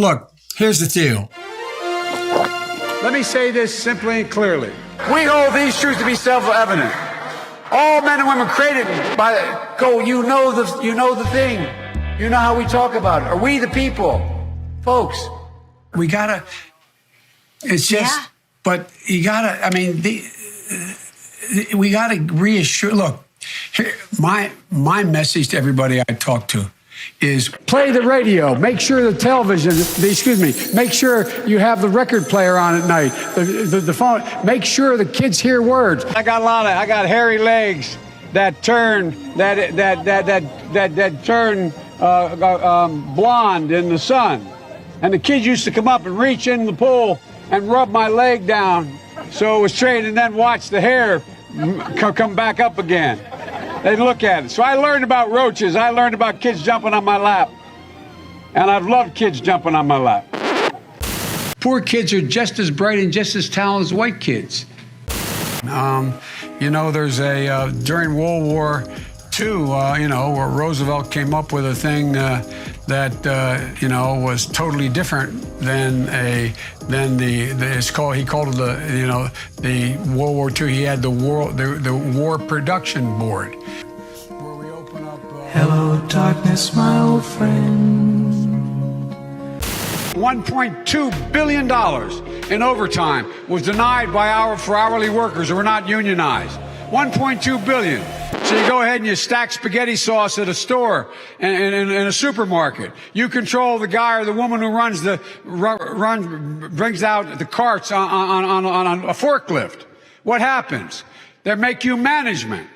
Look, here's the deal. Let me say this simply and clearly. We hold these truths to be self-evident. All men and women created by you know the thing. You know how we talk about it. Are we the people? Folks. We gotta, it's just, but you gotta, I mean, we gotta reassure, look, here, my message to everybody I talk to is play the radio, make sure the television, make sure you have the record player on at night, the phone, make sure the kids hear words. I got hairy legs that turn, blonde in the sun. And the kids used to come up and reach in the pool and rub my leg down so it was straight and then watch the hair come back up again. They'd look at it. So I learned about roaches. I learned about kids jumping on my lap. And I've loved kids jumping on my lap. Poor kids are just as bright and just as talented as white kids. You know, there's during World War II, where Roosevelt came up with a thing that was totally different than he called it the World War II. He had the War Production Board, where we open up. Hello, darkness, my old friend. $1.2 billion in overtime was denied for hourly workers who were not unionized. $1.2 billion. So you go ahead and you stack spaghetti sauce at a store and in a supermarket. You control the guy or the woman who brings out the carts on a forklift. What happens? They make you management.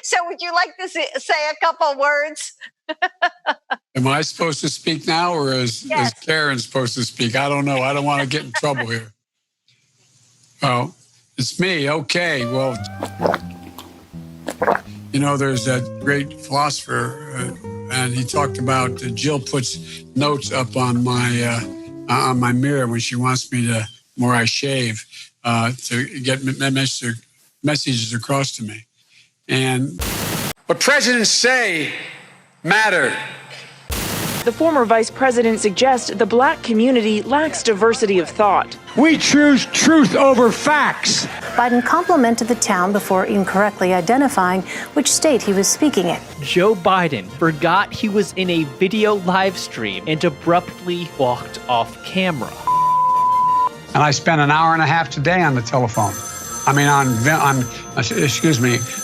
So would you like to say a couple words? Am I supposed to speak now, or is Karen supposed to speak? I don't know. I don't want to get in trouble here. Oh, it's me. Okay. Well, there's that great philosopher, and he talked about Jill puts notes up on my mirror when she wants me to, where I shave, to get messages across to me. And what presidents say matter. The former vice president suggests the black community lacks diversity of thought. We choose truth over facts. Biden complimented the town before incorrectly identifying which state he was speaking in. Joe Biden forgot he was in a video live stream and abruptly walked off camera. And I spent an hour and a half today on the telephone. I mean,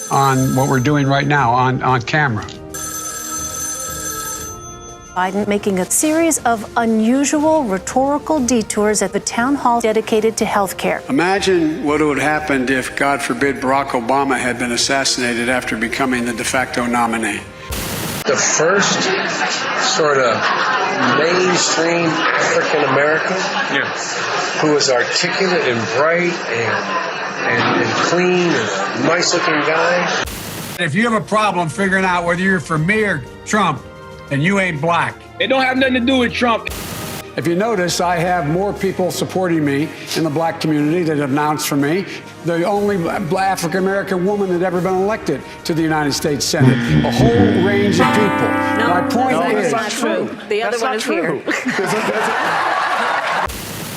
on what we're doing right now on camera. Biden making a series of unusual rhetorical detours at the town hall dedicated to health care. Imagine what would have happened if, God forbid, Barack Obama had been assassinated after becoming the de facto nominee. The first sort of mainstream African American who was articulate and bright and clean and nice looking guy. If you have a problem figuring out whether you're for me or Trump, and you ain't black. It don't have nothing to do with Trump. If you notice, I have more people supporting me in the black community that have announced for me. The only African-American woman that ever been elected to the United States Senate. A whole range of people. My point is... That's not true. The other one is here.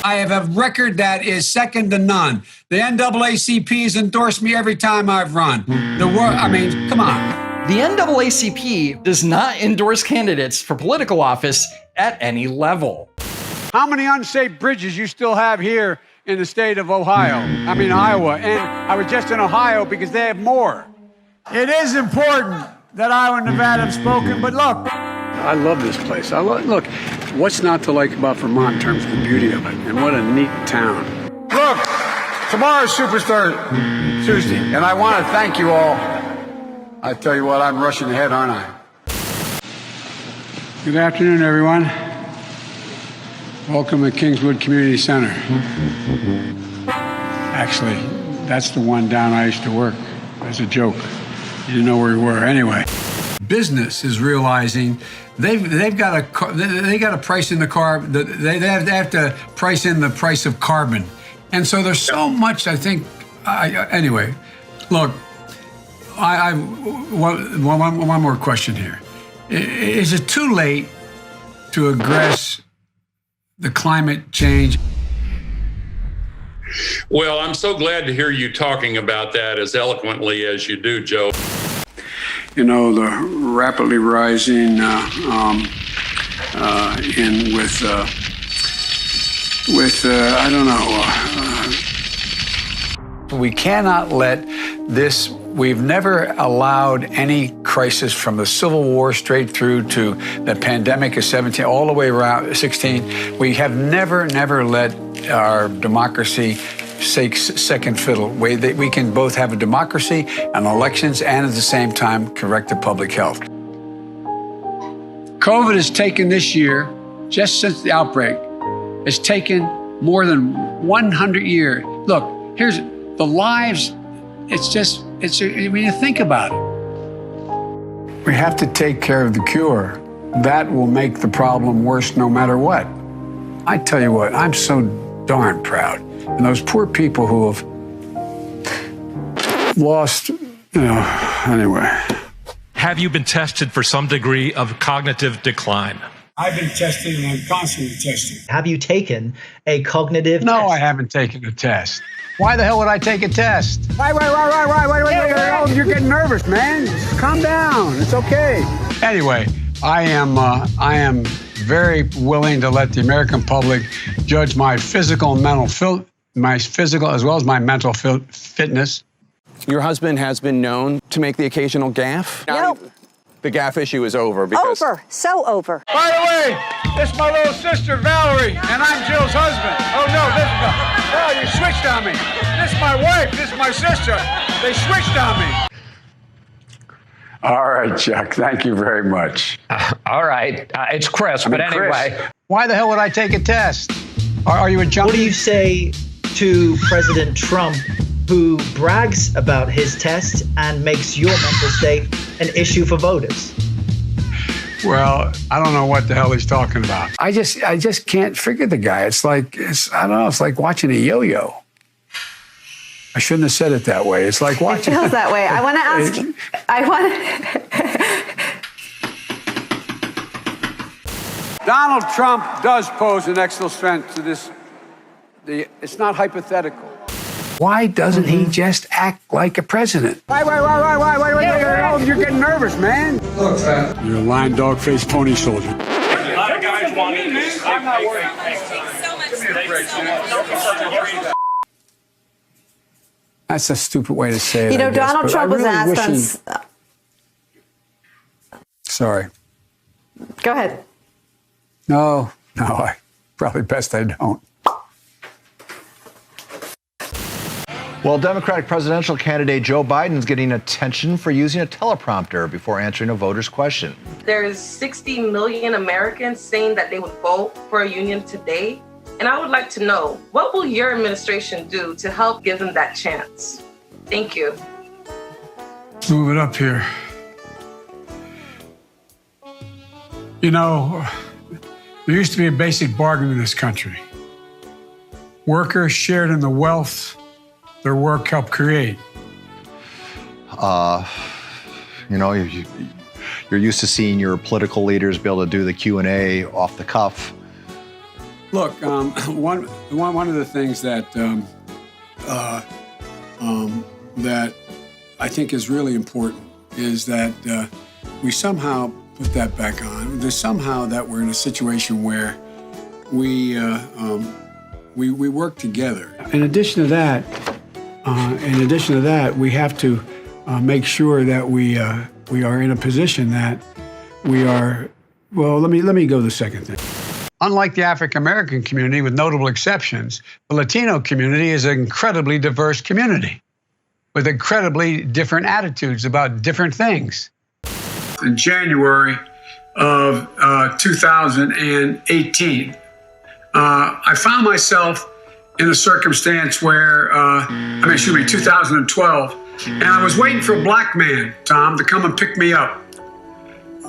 I have a record that is second to none. The NAACP has endorsed me every time I've run. Come on. The NAACP does not endorse candidates for political office at any level. How many unsafe bridges you still have here in the state of Iowa? And I was just in Ohio because they have more. It is important that Iowa and Nevada have spoken, but look. I love this place. Look, what's not to like about Vermont in terms of the beauty of it? And what a neat town. Look, tomorrow's Superstar Tuesday, and I want to thank you all. I tell you what, I'm rushing ahead, aren't I? Good afternoon, everyone. Welcome to Kingswood Community Center. Actually, that's the one down I used to work. As a joke. You didn't know where we were. Anyway, business is realizing they've got to price in the carbon. They have to price in the price of carbon, and so there's so much. I think. Anyway, look. One more question here. Is it too late to address the climate change? Well, I'm so glad to hear you talking about that as eloquently as you do, Joe. You know, the rapidly rising I don't know. We cannot let this. We've never allowed any crisis from the Civil War straight through to the pandemic of 17, all the way around 16. We have never let our democracy take second fiddle. We can both have a democracy and elections and at the same time correct the public health. COVID has taken this year, just since the outbreak, it's taken more than 100 years. Look, here's the lives. When you think about it. We have to take care of the cure. That will make the problem worse no matter what. I tell you what, I'm so darn proud. And those poor people who have lost, anyway. Have you been tested for some degree of cognitive decline? I've been tested and I'm constantly tested. Have you taken a cognitive test? No, I haven't taken a test. Why the hell would I take a test? Wait, you're getting nervous, man. Calm down. It's okay. Anyway, I am very willing to let the American public judge my physical and mental as well as my mental fitness. Your husband has been known to make the occasional gaffe. Nope. The gaffe issue is over because... Over. So over. By the way, this is my little sister, Valerie, and I'm Jill's husband. Oh, no, you switched on me. This is my wife. This is my sister. They switched on me. All right, Chuck. Thank you very much. All right. It's Chris, but anyway. Chris, why the hell would I take a test? Are you a junkie? What do you say to President Trump, who brags about his test and makes your mental state an issue for voters? Well, I don't know what the hell he's talking about. I just can't figure the guy. It's like watching a yo-yo. I shouldn't have said it that way. It's like watching. It feels that way. I want to ask. Donald Trump does pose an excellent threat to this. It's not hypothetical. Why doesn't he just act like a president? Wait, you're getting nervous, man. Look, you're a lying dog-faced pony soldier. A lot of guys want me to. I'm not worried. That's a stupid way to say it. Donald Trump was asked on. Sorry. Go ahead. No, probably best I don't. Well, Democratic presidential candidate Joe Biden's getting attention for using a teleprompter before answering a voter's question. There's 60 million Americans saying that they would vote for a union today. And I would like to know, what will your administration do to help give them that chance? Thank you. Let's move it up here. There used to be a basic bargain in this country. Workers shared in the wealth their work helped create. You're used to seeing your political leaders be able to do the Q&A off the cuff. Look, one of the things that that I think is really important is that we somehow put that back on. There's somehow that we're in a situation where we work together. In addition to that, we have to make sure that we are in a position that we are. Well, let me go to the second thing. Unlike the African-American community, with notable exceptions, the Latino community is an incredibly diverse community with incredibly different attitudes about different things. In January of 2018, I found myself in a circumstance where, 2012, and I was waiting for a black man, Tom, to come and pick me up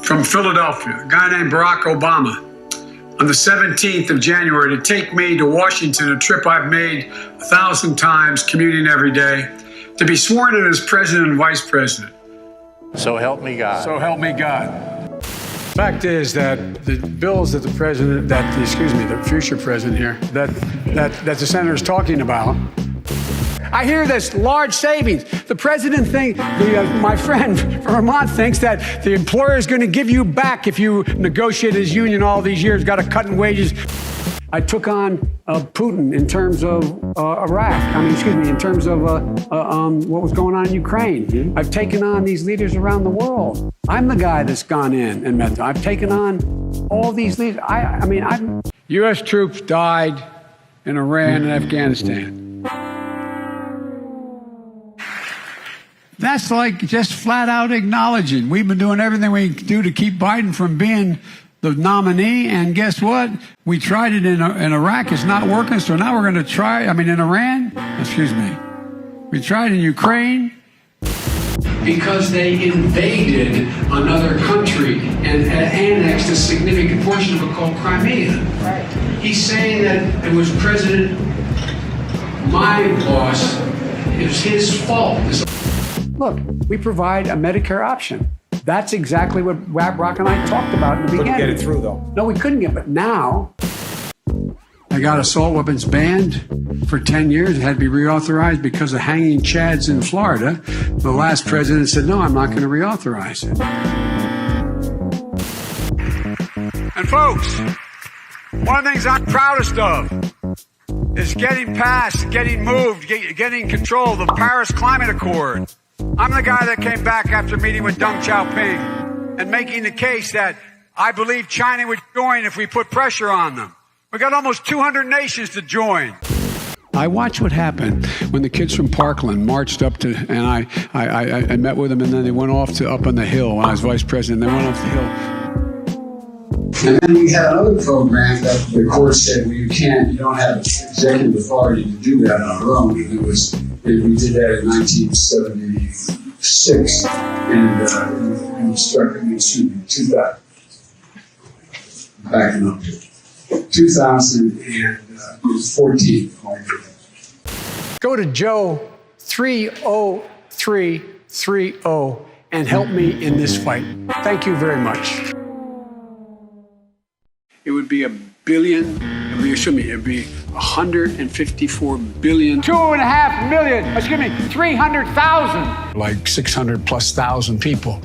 from Philadelphia, a guy named Barack Obama, on the 17th of January to take me to Washington, a trip I've made 1,000 times, commuting every day, to be sworn in as president and vice president. So help me God. So help me God. Fact is that the bills that the future president here, that the senator is talking about, I hear this large savings. The president my friend from Vermont thinks that the employer is going to give you back if you negotiate his union all these years, got a cut in wages. I took on Putin in terms of Iraq. In terms of what was going on in Ukraine. I've taken on these leaders around the world. I'm the guy that's gone in and met them. I've taken on all these leaders. U.S. troops died in Iran and Afghanistan. That's like just flat out acknowledging we've been doing everything we can do to keep Biden from being the nominee, and guess what? We tried it in Iraq. It's not working, so now we're going to try, in Iran, we tried in Ukraine. Because they invaded another country and annexed a significant portion of it called Crimea. Right. He's saying that it was my boss, it was his fault. Look, we provide a Medicare option. That's exactly what Brock and I talked about in the beginning. Couldn't get it through, though. No, we couldn't get it. But now, I got assault weapons banned for 10 years. It had to be reauthorized because of hanging chads in Florida. The last president said, no, I'm not going to reauthorize it. And folks, one of the things I'm proudest of is getting control of the Paris Climate Accord. I'm the guy that came back after meeting with Deng Xiaoping and making the case that I believe China would join if we put pressure on them. We got almost 200 nations to join. I watched what happened when the kids from Parkland marched up to, and I met with them, and then they went off to up on the hill when I was vice president. They went off the hill. And then we had another program that the court said, well, you don't have executive authority to do that on our own. And we did that in 1976, and we started, 2014. Go to Joe 30330 and help me in this fight. Thank you very much. It would be it'd be 154 billion. 2.5 million, 300,000. Like 600 plus thousand people.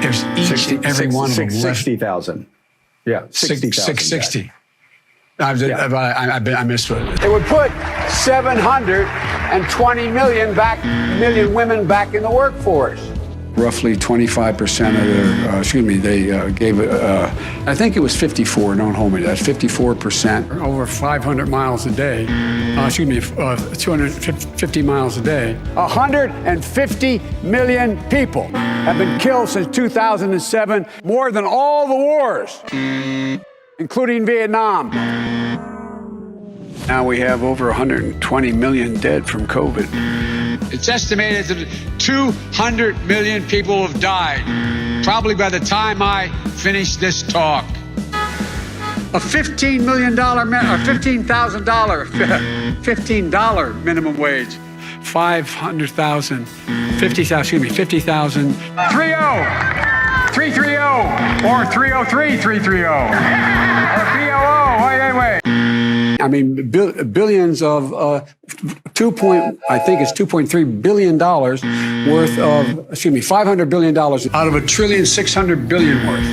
There's each and every one of them. 60,000. Yeah, 60,000. 660. I missed it. It would put 720 million women back in the workforce. Roughly 25% of they gave it, I think it was 54, don't hold me to that, 54%, over 500 miles a day, 250 miles a day. 150 million people have been killed since 2007, more than all the wars, including Vietnam. Now we have over 120 million dead from COVID. It's estimated that 200 million people have died, probably by the time I finish this talk. A $15 minimum wage, 50,000, 50,000, 330, or 303, or BOO, wait. Billions of I think it's $2.3 billion worth of, $500 billion out of $1.6 trillion worth.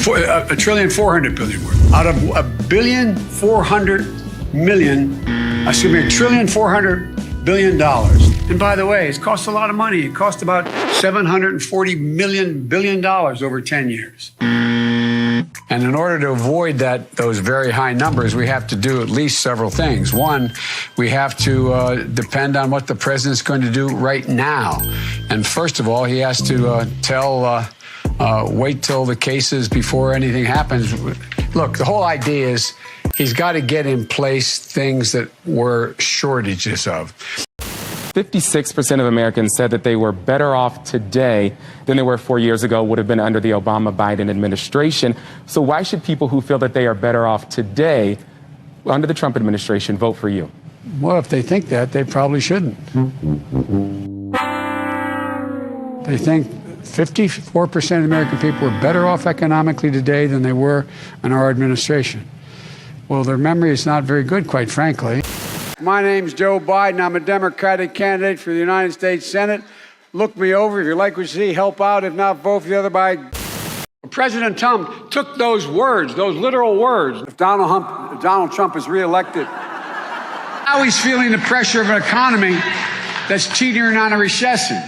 $1.4 trillion worth. Out of $1.4 billion. And by the way, it's cost a lot of money. It cost about $740 billion over 10 years. And in order to avoid those very high numbers, we have to do at least several things. One, we have to depend on what the president's going to do right now. And first of all, he has to wait till the cases before anything happens. Look, the whole idea is he's got to get in place things that were shortages of. 56% of Americans said that they were better off today than they were 4 years ago, would have been under the Obama-Biden administration. So why should people who feel that they are better off today under the Trump administration vote for you? Well, if they think that, they probably shouldn't. They think 54% of the American people are better off economically today than they were in our administration. Well, their memory is not very good, quite frankly. My name's Joe Biden. I'm a Democratic candidate for the United States Senate. Look me over. If you like what you see, help out. If not, vote for the other by. President Trump took those words, those literal words. If Donald Trump is reelected, now he's feeling the pressure of an economy that's teetering on a recession.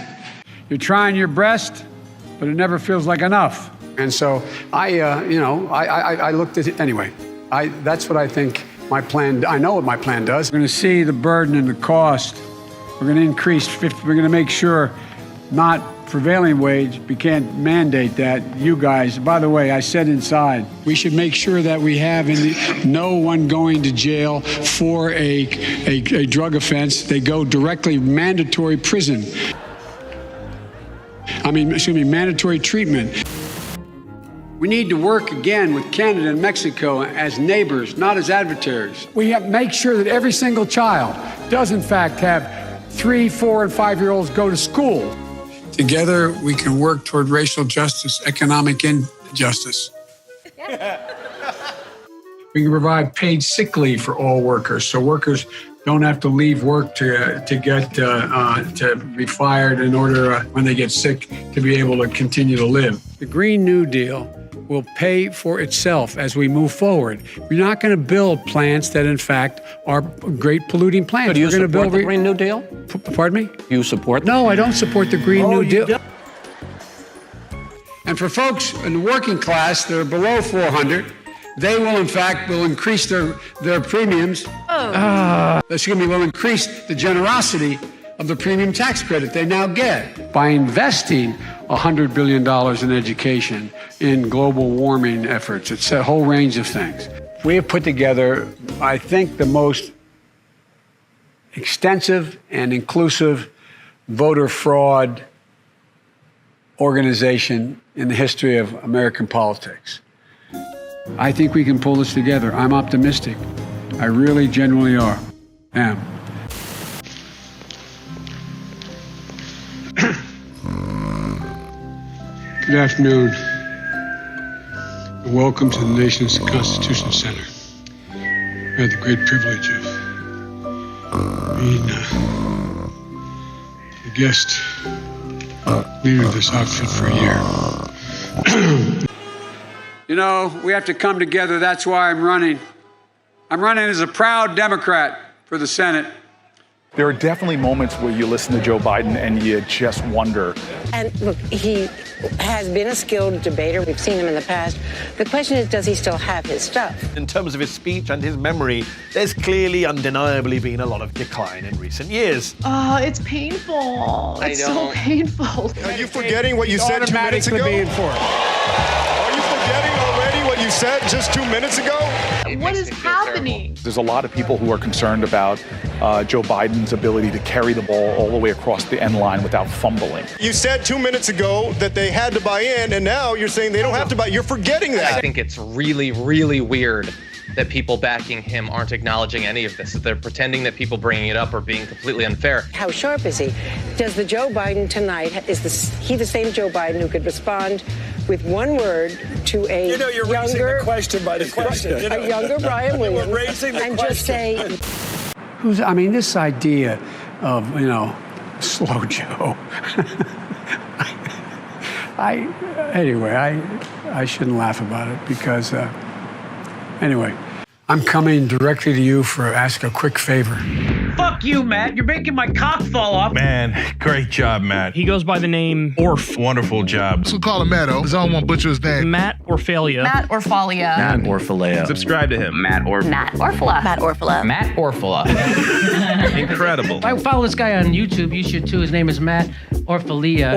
You're trying your best, but it never feels like enough. And so I looked at it anyway. That's what I think my plan. I know what my plan does. We're going to see the burden and the cost. We're going to increase. We're going to make sure not prevailing wage. We can't mandate that. You guys, by the way, I said inside, we should make sure that we have no one going to jail for a drug offense. They go directly mandatory prison. Mandatory treatment. We need to work again with Canada and Mexico as neighbors, not as adversaries. We have to make sure that every single child does, in fact, have 3, 4, and 5-year-olds go to school. Together, we can work toward racial justice, economic injustice. We can provide paid sick leave for all workers, so workers don't have to leave work to be fired in order, when they get sick, to be able to continue to live. The Green New Deal will pay for itself as we move forward. We're not going to build plants that, in fact, are great polluting plants. So do you support the Green New Deal? Pardon me? You support? No, I don't support the Green New Deal. And for folks in the working class that are below 400, they will, in fact, increase their premiums. Will increase the generosity of the premium tax credit they now get by investing $100 billion in education, in global warming efforts. It's a whole range of things. We have put together, I think, the most extensive and inclusive voter fraud organization in the history of American politics. I think we can pull this together. I'm optimistic. I really genuinely am. Good afternoon. Welcome to the nation's Constitution Center. I had the great privilege of being the guest leader of this outfit for a year. You know, we have to come together. That's why I'm running. I'm running as a proud Democrat for the Senate. There are definitely moments where you listen to Joe Biden and you just wonder. And look, he has been a skilled debater. We've seen him in the past. The question is, does he still have his stuff? In terms of his speech and his memory, there's clearly, undeniably been a lot of decline in recent years. Oh, it's painful. It's so painful. Are you forgetting what you said 2 minutes ago? Are you forgetting already what you said just 2 minutes ago? What is happening? There's a lot of people who are concerned about Joe Biden's ability to carry the ball all the way across the end line without fumbling. You said 2 minutes ago that they had to buy in, and now you're saying they don't have to buy. You're forgetting that. I think it's really, really weird that people backing him aren't acknowledging any of this. They're pretending that people bringing it up are being completely unfair. How sharp is he? Does the Joe Biden tonight, he the same Joe Biden who could respond with one word to a you're raising the question by the question. A younger Brian Williams, and just say, this idea of, slow Joe. I shouldn't laugh about it because, anyway, I'm coming directly to you for ask a quick favor. Fuck you, Matt. You're making my cock fall off. Man, great job, Matt. He goes by the name Orf. Wonderful job. So call him Matt, because I don't want to butcher his name. Matt Orfalea. Matt Orfalea. Matt Orfalea. Subscribe to him. Matt Orfalea. Matt Orfalea. Matt Orfalea. Incredible. If I follow this guy on YouTube, you should too. His name is Matt Orfalea.